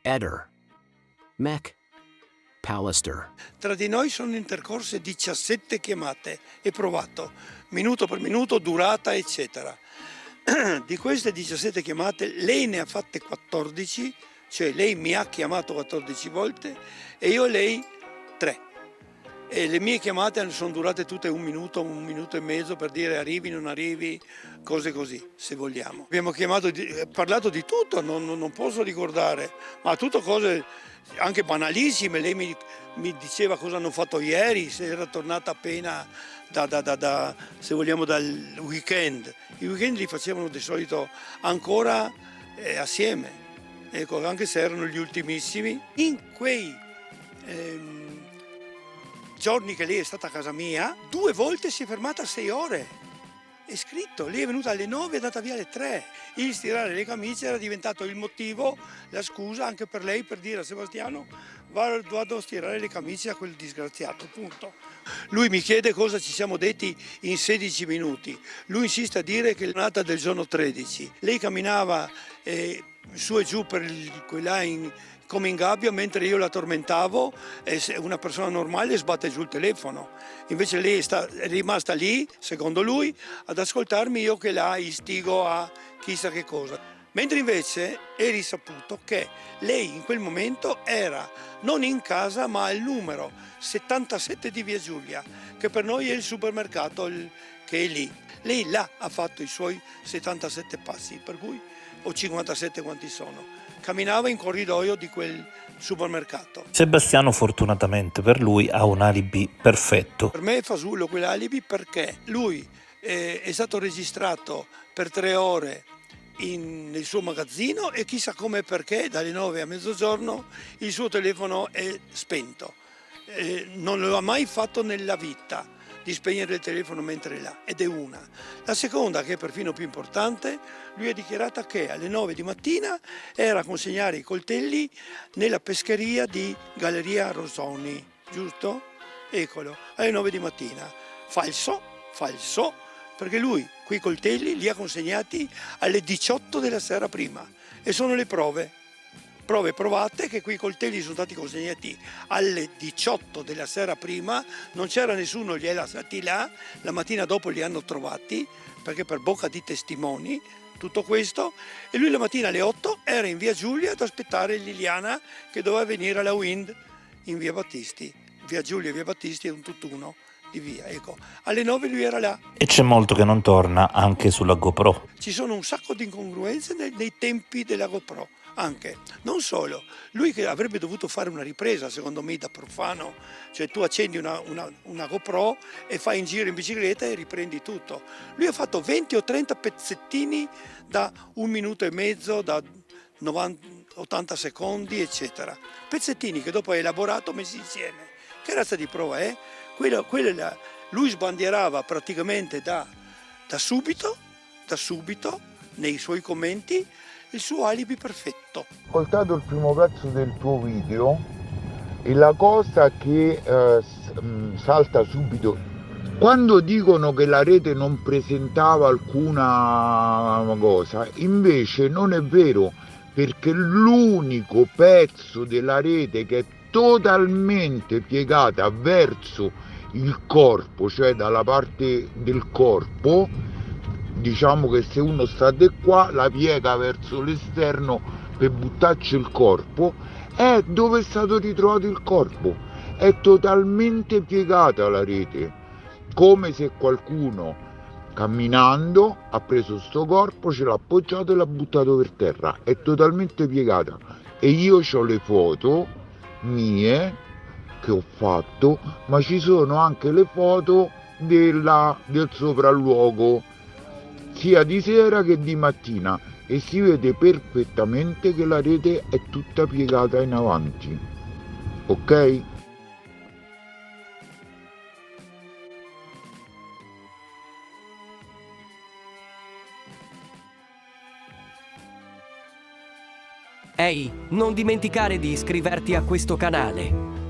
Eder, Mac, Pallister. Tra di noi sono intercorse 17 chiamate e provato, minuto per minuto, durata, eccetera. Di queste 17 chiamate lei ne ha fatte 14, cioè lei mi ha chiamato 14 volte e io lei 3. E le mie chiamate sono durate tutte un minuto e mezzo per dire arrivi, non arrivi, cose così, se vogliamo. Abbiamo parlato di tutto, non posso ricordare, ma tutto cose anche banalissime. Lei mi diceva cosa hanno fatto ieri, se era tornata appena se vogliamo, dal weekend. I weekend li facevano di solito ancora assieme, ecco, anche se erano gli ultimissimi. In quei giorni che lei è stata a casa mia, 2 volte si è fermata a 6 ore. È scritto, lei è venuta alle 9 e è andata via alle 3. Il stirare le camicie era diventato il motivo, la scusa anche per lei per dire a Sebastiano vado a stirare le camicie a quel disgraziato, punto. Lui mi chiede cosa ci siamo detti in 16 minuti. Lui insiste a dire che è la giornata del giorno 13. Lei camminava su e giù per quella come in gabbia mentre io la tormentavo, e una persona normale sbatte giù il telefono. Invece lei è rimasta lì, secondo lui, ad ascoltarmi, io che la istigo a chissà che cosa. Mentre invece è risaputo che lei in quel momento era non in casa ma al numero 77 di Via Giulia, che per noi è il supermercato che è lì. Lei là ha fatto i suoi 77 passi, per cui, o 57 quanti sono. Camminava in corridoio di quel supermercato. Sebastiano fortunatamente per lui ha un alibi perfetto. Per me è fasullo quell'alibi perché lui è stato registrato per 3 ore nel suo magazzino e chissà come e perché dalle 9 a mezzogiorno il suo telefono è spento. Non lo ha mai fatto nella vita di spegnere il telefono mentre è là, ed è una. La seconda, che è perfino più importante, lui ha dichiarato che alle 9 di mattina era a consegnare i coltelli nella pescheria di Galleria Rosoni, giusto? Eccolo, alle 9 di mattina. Falso, perché lui quei coltelli li ha consegnati alle 18 della sera prima e sono le prove provate che quei coltelli sono stati consegnati alle 18 della sera prima, non c'era nessuno, li ha lasciati là, la mattina dopo li hanno trovati, perché per bocca di testimoni, tutto questo, e lui la mattina alle 8 era in Via Giulia ad aspettare Liliana che doveva venire alla Wind in Via Battisti. Via Giulia e Via Battisti è un tutt'uno di via, ecco. Alle 9 lui era là. E c'è molto che non torna anche sulla GoPro. Ci sono un sacco di incongruenze nei tempi della GoPro. Anche, non solo, lui che avrebbe dovuto fare una ripresa, secondo me, da profano, cioè tu accendi una GoPro e fai in giro in bicicletta e riprendi tutto. Lui ha fatto 20 o 30 pezzettini da 1 minuto e mezzo, da 80 secondi, eccetera. Pezzettini che dopo ha elaborato, messi insieme. Che razza di prova è? Lui sbandierava praticamente da subito, nei suoi commenti, il suo alibi perfetto. Ho ascoltato il primo pezzo del tuo video e la cosa che salta subito, quando dicono che la rete non presentava alcuna cosa, invece non è vero, perché l'unico pezzo della rete che è totalmente piegata verso il corpo, cioè dalla parte del corpo, diciamo che se uno sta di qua la piega verso l'esterno per buttarci il corpo, è dove è stato ritrovato il corpo, è totalmente piegata la rete, come se qualcuno camminando ha preso sto corpo, ce l'ha appoggiato e l'ha buttato per terra, è totalmente piegata. E io ho le foto mie che ho fatto, ma ci sono anche le foto del sopralluogo, sia di sera che di mattina, e si vede perfettamente che la rete è tutta piegata in avanti, ok? Ehi, non dimenticare di iscriverti a questo canale.